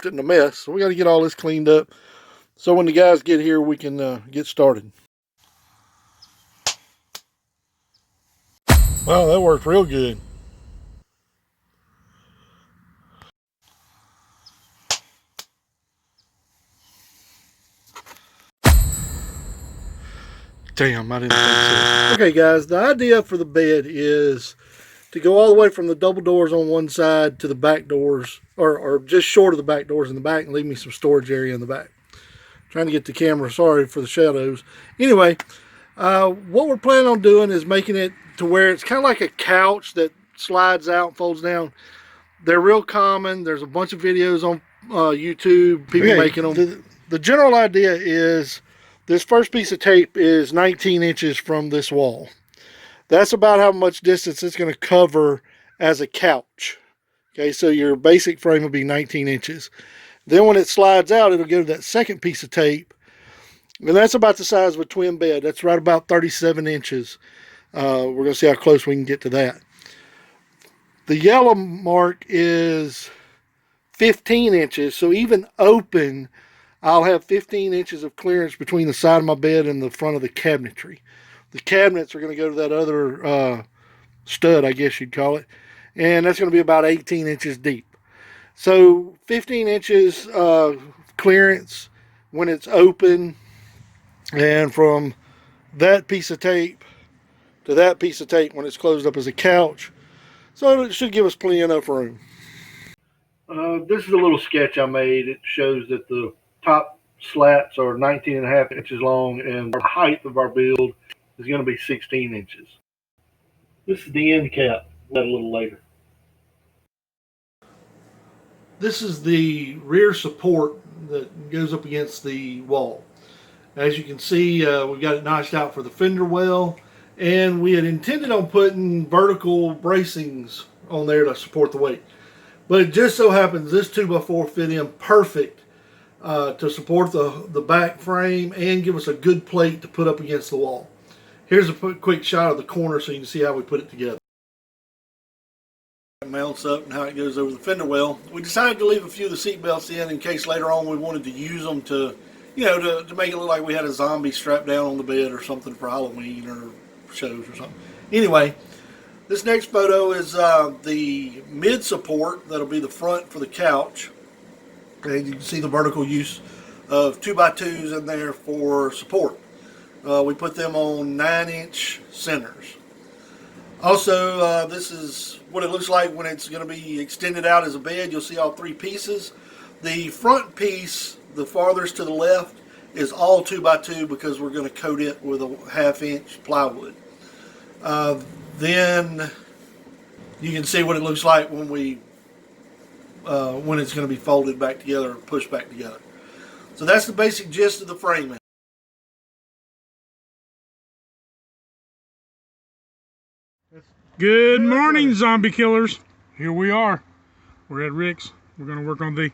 in a mess, so we got to get all this cleaned up so when the guys get here we can get started. Wow, that worked real good. Damn, I didn't think so. Okay guys, the idea for the bed is to go all the way from the double doors on one side to the back doors, or just short of the back doors in the back, and leave me some storage area in the back. Trying to get the camera, sorry for the shadows. Anyway, what we're planning on doing is making it to where it's kind of like a couch that slides out and folds down. They're real common. There's a bunch of videos on YouTube, people making them. The general idea is this first piece of tape is 19 inches from this wall. That's about how much distance it's going to cover as a couch. Okay, so your basic frame will be 19 inches. Then when it slides out, it'll go to that second piece of tape. And that's about the size of a twin bed. That's right about 37 inches. We're going to see how close we can get to that. The yellow mark is 15 inches. So even open, I'll have 15 inches of clearance between the side of my bed and the front of the cabinetry. The cabinets are going to go to that other stud, I guess you'd call it. And that's going to be about 18 inches deep. So 15 inches clearance when it's open. And from that piece of tape to that piece of tape when it's closed up as a couch. So it should give us plenty enough room. This is a little sketch I made. It shows that the top slats are 19.5 inches long and the height of our build is going to be 16 inches. This is the end cap. That a little later. This is the rear support that goes up against the wall. As you can see, we've got it notched out for the fender well, and we had intended on putting vertical bracings on there to support the weight. But it just so happens this 2x4 fit in perfect to support the back frame and give us a good plate to put up against the wall. Here's a quick shot of the corner so you can see how we put it together. It mounts up and how it goes over the fender well. We decided to leave a few of the seat belts in case later on we wanted to use them to, you know, to make it look like we had a zombie strapped down on the bed or something for Halloween or shows or something. Anyway, this next photo is the mid support. That'll be the front for the couch. Okay, you can see the vertical use of 2x2s in there for support. We put them on 9-inch centers. Also, this is what it looks like when it's going to be extended out as a bed. You'll see all three pieces. The front piece, the farthest to the left, is all 2x2 because we're going to coat it with a 1/2-inch plywood. Then you can see what it looks like when it's going to be folded back together or pushed back together. So that's the basic gist of the framing. Good morning, zombie killers. Here we are. We're at Rick's. We're going to work on the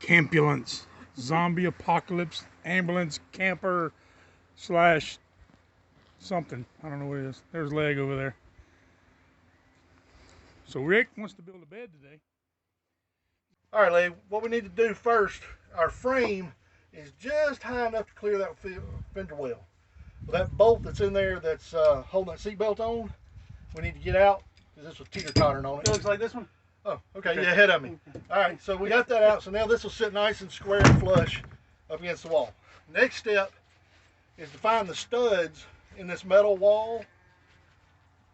Campulance zombie apocalypse ambulance camper slash something. I don't know what it is. There's leg over there. So Rick wants to build a bed today. All right, Lee, what we need to do first, our frame is just high enough to clear that fender well. That bolt that's in there that's holding that seat belt on, we need to get out because this was teeter-tottering on it. It looks like this one? Oh, okay, yeah, ahead of me. All right, so we got that out, so now this will sit nice and square and flush up against the wall. Next step is to find the studs in this metal wall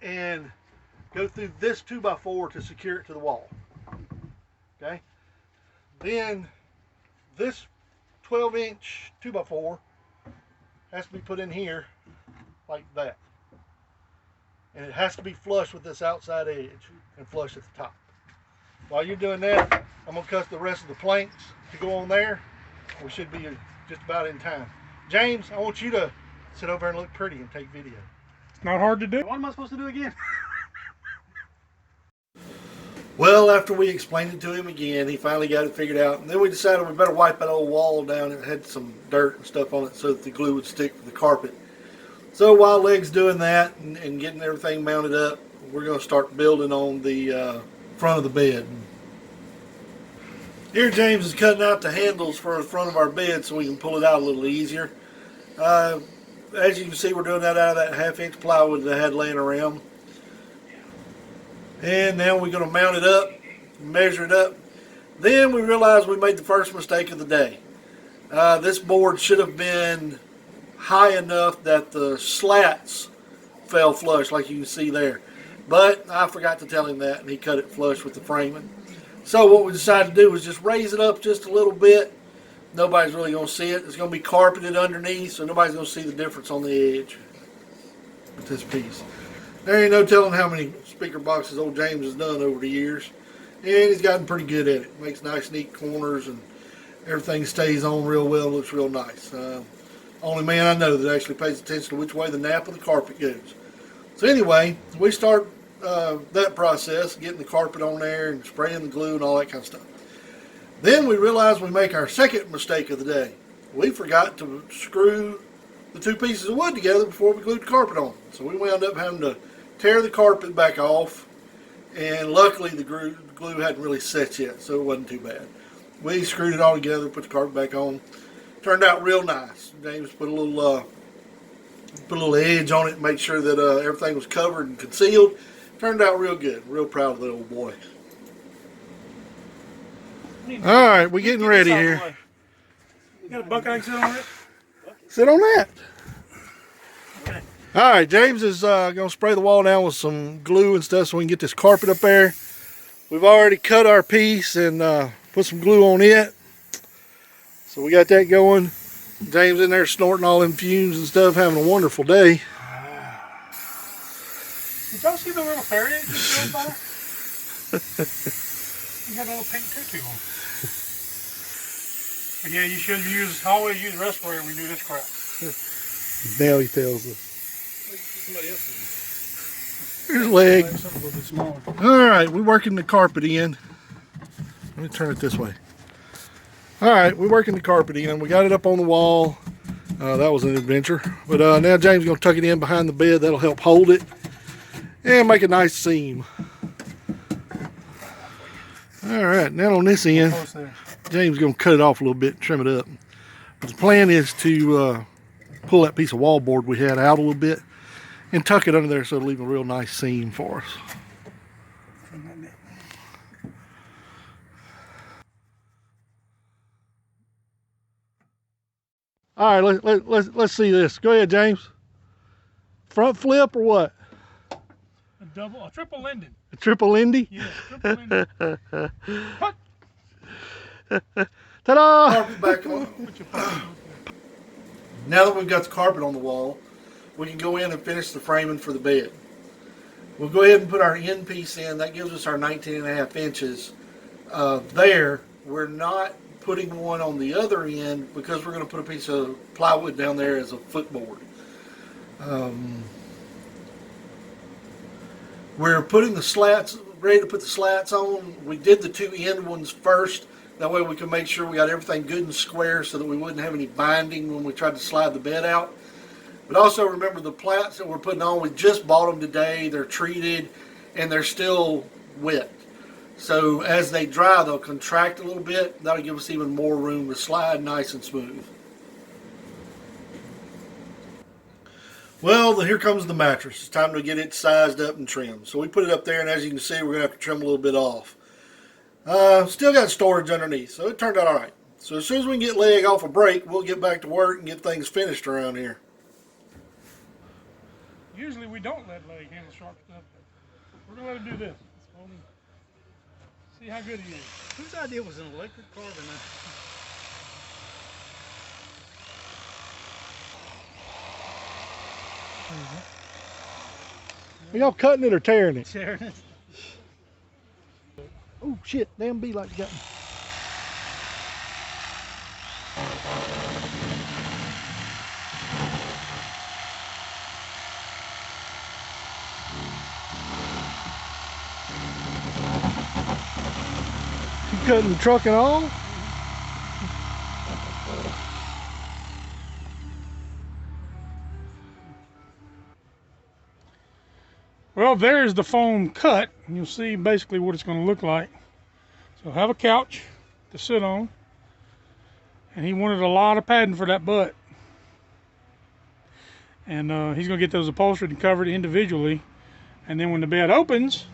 and go through this 2x4 to secure it to the wall. Okay? Then this 12-inch 2x4 has to be put in here like that. And it has to be flush with this outside edge and flush at the top. While you're doing that, I'm going to cut the rest of the planks to go on there. We should be just about in time. James, I want you to sit over and look pretty and take video. It's not hard to do. What am I supposed to do again? Well, after we explained it to him again, he finally got it figured out. And then we decided we better wipe that old wall down. It had some dirt and stuff on it so that the glue would stick to the carpet. So while Leg's doing that and getting everything mounted up, we're going to start building on the front of the bed. Here James is cutting out the handles for the front of our bed so we can pull it out a little easier. As you can see, we're doing that out of that 1/2 inch plywood that I had laying around. And now we're going to mount it up, measure it up. Then we realized we made the first mistake of the day. This board should have been high enough that the slats fell flush like you can see there. But I forgot to tell him that, and he cut it flush with the framing. So what we decided to do was just raise it up just a little bit. Nobody's really going to see it. It's going to be carpeted underneath, so nobody's going to see the difference on the edge with this piece. There ain't no telling how many speaker boxes old James has done over the years. And he's gotten pretty good at it. Makes nice, neat corners, and everything stays on real well, looks real nice. Only man I know that actually pays attention to which way the nap of the carpet goes. So anyway, we start that process, getting the carpet on there and spraying the glue and all that kind of stuff. Then we realized we make our second mistake of the day. We forgot to screw the two pieces of wood together before we glued the carpet on. So we wound up having to tear the carpet back off, and luckily the glue hadn't really set yet, so it wasn't too bad. We screwed it all together, put the carpet back on. Turned out real nice. James put a little edge on it and make sure that everything was covered and concealed. Turned out real good. Real proud of the old boy. All right, we're getting ready here. You got a bucket sit on it? Sit on that. Okay. All right, James is going to spray the wall down with some glue and stuff so we can get this carpet up there. We've already cut our piece and put some glue on it. So we got that going. James in there snorting all them fumes and stuff, having a wonderful day. Did y'all see the little fairy that just drove by? He had a little pink tutu on. But yeah, you should always use respirator when you do this crap. Now he tells us. Somebody else's. Here's a leg. Something a little bit smaller. All right, we're working the carpet in. Let me turn it this way. All right, we're working the carpet in. We got it up on the wall. That was an adventure. But now James is going to tuck it in behind the bed. That'll help hold it and make a nice seam. All right, now on this end, James is going to cut it off a little bit, trim it up. But the plan is to pull that piece of wallboard we had out a little bit and tuck it under there so it'll leave a real nice seam for us. All right, let's see this. Go ahead, James. Front flip or what? A triple Linden. A triple Lindy? Yeah, triple Linden. Ta-da! Carpet back on. Now that we've got the carpet on the wall, we can go in and finish the framing for the bed. We'll go ahead and put our end piece in. That gives us our 19.5 inches. There, we're not putting one on the other end because we're going to put a piece of plywood down there as a footboard. We're putting the slats, ready to put the slats on. We did the two end ones first. That way we can make sure we got everything good and square so that we wouldn't have any binding when we tried to slide the bed out. But also remember the plats that we're putting on, we just bought them today. They're treated and they're still wet. So as they dry, they'll contract a little bit. That'll give us even more room to slide nice and smooth. Well, here comes the mattress. It's time to get it sized up and trimmed. So we put it up there, and as you can see, we're going to have to trim a little bit off. Still got storage underneath, so it turned out all right. So as soon as we can get leg off a break, we'll get back to work and get things finished around here. Usually we don't let leg handle sharp stuff. We're going to let him do this. See how good he is. Whose idea was an electric carving knife? Are y'all cutting it or tearing it? Tearing it. Oh shit, damn bee like got me. You cutting the truck and all? Well, there's the foam cut. You'll see basically what it's going to look like. So have a couch to sit on. And he wanted a lot of padding for that butt. And he's going to get those upholstered and covered individually. And then when the bed opens,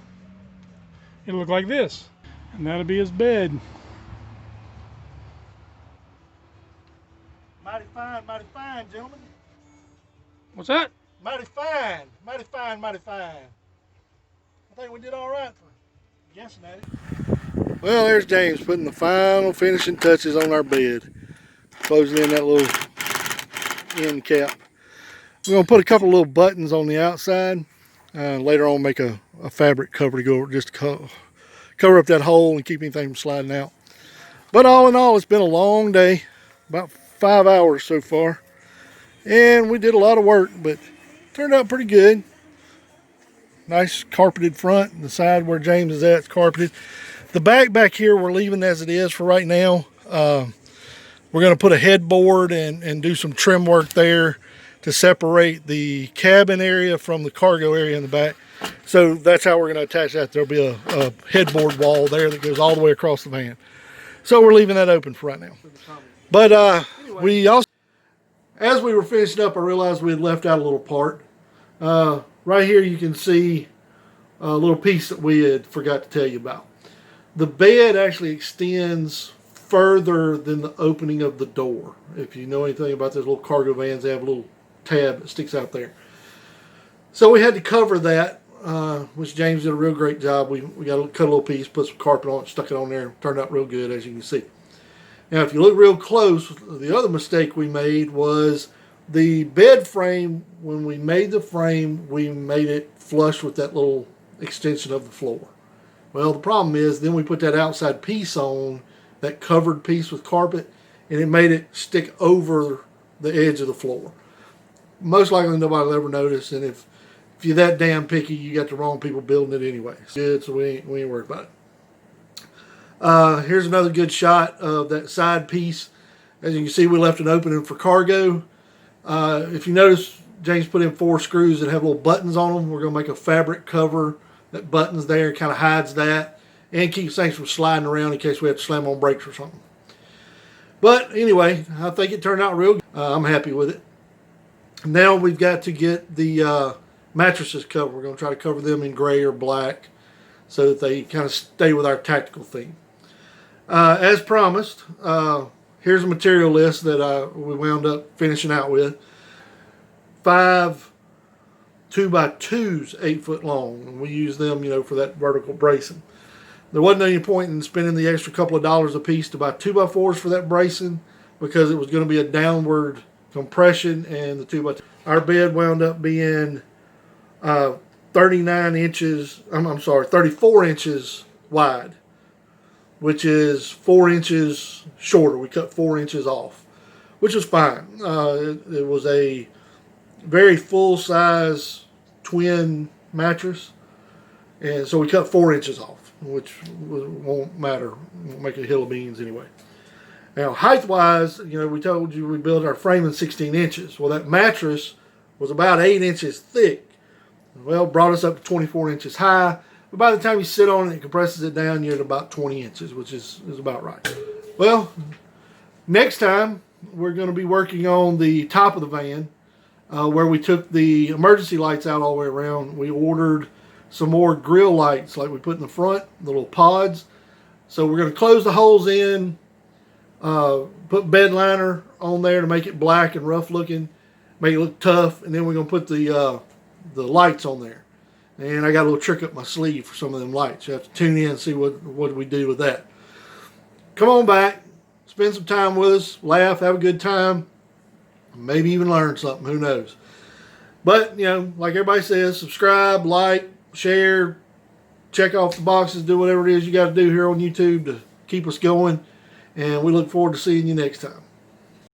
it'll look like this. And that'll be his bed. Mighty fine, gentlemen. What's that? Mighty fine, mighty fine, mighty fine. I think we did all right for guessing at it. Well, there's James putting the final finishing touches on our bed. Closing in that little end cap. We're going to put a couple little buttons on the outside. Later on make a fabric cover to go over, just to cover up that hole and keep anything from sliding out. But all in all, it's been a long day. About 5 hours so far. And we did a lot of work, but turned out pretty good. Nice carpeted front. The side where James is at is carpeted. The back here we're leaving as it is for right now. We're going to put a headboard and do some trim work there to separate the cabin area from the cargo area in the back. So that's how we're going to attach that. There'll be a headboard wall there that goes all the way across the van. So we're leaving that open for right now. But anyway, we also, as we were finishing up, I realized we had left out a little part. Right here you can see a little piece that we had forgot to tell you about. The bed actually extends further than the opening of the door. If you know anything about those little cargo vans, they have a little tab that sticks out there. So we had to cover that, which James did a real great job. We got to cut a little piece, put some carpet on it, stuck it on there. Turned out real good, as you can see. Now, if you look real close, the other mistake we made was the bed frame. When we made the frame, we made it flush with that little extension of the floor. Well, the problem is then we put that outside piece on, that covered piece with carpet, and it made it stick over the edge of the floor. Most likely nobody will ever notice, and if you're that damn picky, you got the wrong people building it anyway. It's good, so we ain't worried about it. Here's another good shot of that side piece. As you can see, we left an opening for cargo. If you notice, James put in 4 screws that have little buttons on them. We're going to make a fabric cover that buttons there, kind of hides that, and keeps things from sliding around in case we have to slam on brakes or something. But anyway, I think it turned out real good. I'm happy with it. Now we've got to get the mattresses covered. We're going to try to cover them in gray or black so that they kind of stay with our tactical theme. As promised, here's a material list that we wound up finishing out with. 5 2x2s 8 foot long, and we use them, for that vertical bracing. There wasn't any point in spending the extra couple of dollars a piece to buy 2x4s for that bracing because it was going to be a downward compression, and the 2x2. Our bed wound up being 34 inches wide, which is 4 inches shorter. We cut 4 inches off, which was fine. It was a very full-size twin mattress, and so we cut 4 inches off, which won't matter. Won't make a hill of beans anyway. Now, height-wise, we told you we built our frame in 16 inches. Well, that mattress was about 8 inches thick. Well, brought us up to 24 inches high. But by the time you sit on it and compresses it down, you're at about 20 inches, which is about right. Well, next time, we're going to be working on the top of the van, where we took the emergency lights out all the way around. We ordered some more grill lights like we put in the front, the little pods. So we're going to close the holes in, put bed liner on there to make it black and rough looking, make it look tough, and then we're going to put the lights on there. And I got a little trick up my sleeve for some of them lights. You have to tune in and see what we do with that. Come on back, spend some time with us, laugh, have a good time, maybe even learn something, who knows. But, like everybody says, subscribe, like, share, check off the boxes, do whatever it is you got to do here on YouTube to keep us going. And we look forward to seeing you next time.